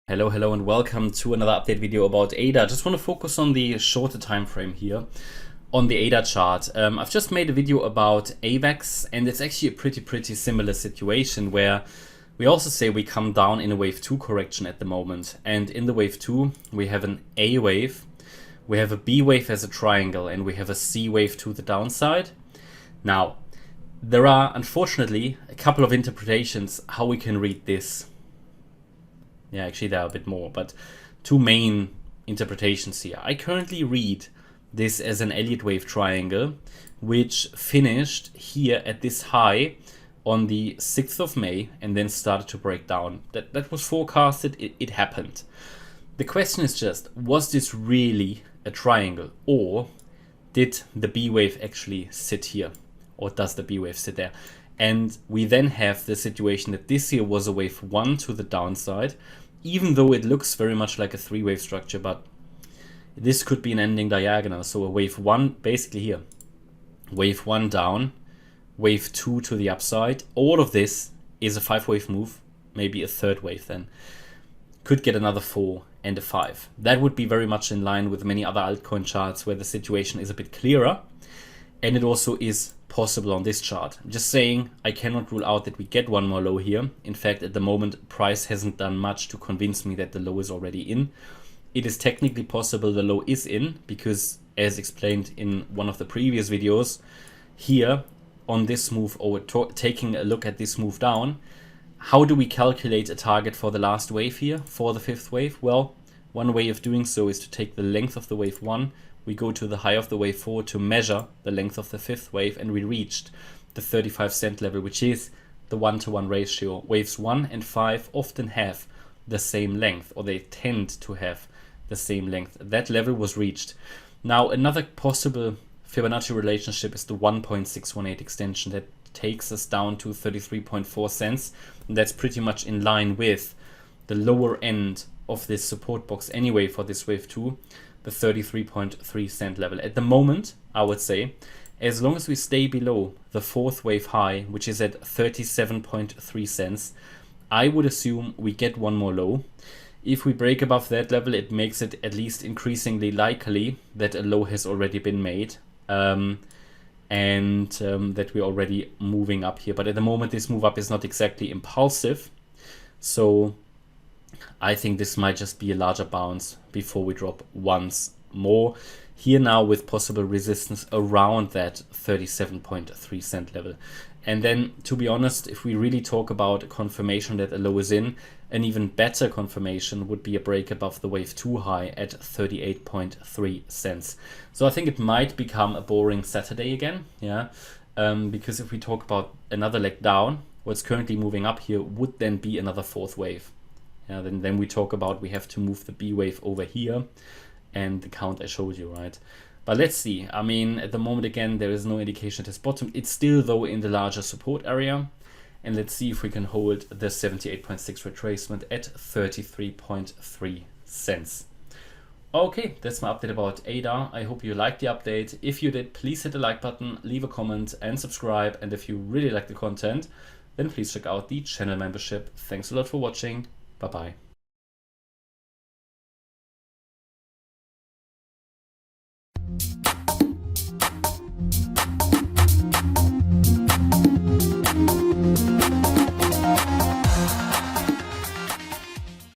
Hello and welcome to another update video about ADA. I just want to focus on the shorter time frame here on the ADA chart. I've just made a video about AVAX, and it's actually a pretty similar situation where we also say we come down in a wave 2 correction at the moment. And in the wave 2 we have an A wave, we have a B wave as a triangle, and we have a C wave to the downside. Now there are unfortunately a couple of interpretations how we can read this. Yeah, actually there are a bit more, but two main interpretations here. I currently read this as an Elliott wave triangle, which finished here at this high on the 6th of May and then started to break down. That was forecasted, it happened. The question is just, was this really a triangle, or did the B wave actually sit here, or does the B wave sit there? And we then have the situation that this here was a wave 1 to the downside, even though it looks very much like a 3-wave structure, but this could be an ending diagonal. So a wave 1 basically here, wave 1 down, wave 2 to the upside. All of this is a 5-wave move, maybe a 3rd wave then. Could get another 4 and a 5. That would be very much in line with many other altcoin charts where the situation is a bit clearer. And it also is possible on this chart. I'm just saying, I cannot rule out that we get one more low here. In fact, at the moment, price hasn't done much to convince me that the low is already in. It is technically possible the low is in, because as explained in one of the previous videos, here on this move, or taking a look at this move down, how do we calculate a target for the last wave here, for the 5th wave? Well, one way of doing so is to take the length of the wave 1, we go to the high of the wave 4 to measure the length of the 5th wave, and we reached the 35-cent level, which is the 1-to-1 ratio. Waves 1 and 5 often have the same length, or they tend to have the same length. That level was reached. Now another possible Fibonacci relationship is the 1.618 extension that takes us down to 33.4 cents. And that's pretty much in line with the lower end of this support box anyway for this wave 2. The 33.3 cent level. At the moment, I would say, as long as we stay below the 4th wave high, which is at 37.3 cents, I would assume we get one more low. If we break above that level, it makes it at least increasingly likely that a low has already been made, and that we're already moving up here. But at the moment, this move up is not exactly impulsive, so I think this might just be a larger bounce before we drop once more. Here now with possible resistance around that 37.3 cent level. And then, to be honest, if we really talk about a confirmation that a low is in, an even better confirmation would be a break above the wave 2 high at 38.3 cents. So I think it might become a boring Saturday again, yeah, because if we talk about another leg down, what's currently moving up here would then be another 4th wave. Yeah, then we talk about we have to move the B wave over here and the count I showed you, right? But let's see. I mean, at the moment, again, there is no indication it has bottomed. It's still, though, in the larger support area. And let's see if we can hold the 78.6 retracement at 33.3 cents. Okay, that's my update about ADA. I hope you liked the update. If you did, please hit the like button, leave a comment and subscribe. And if you really like the content, then please check out the channel membership. Thanks a lot for watching. Bye-bye.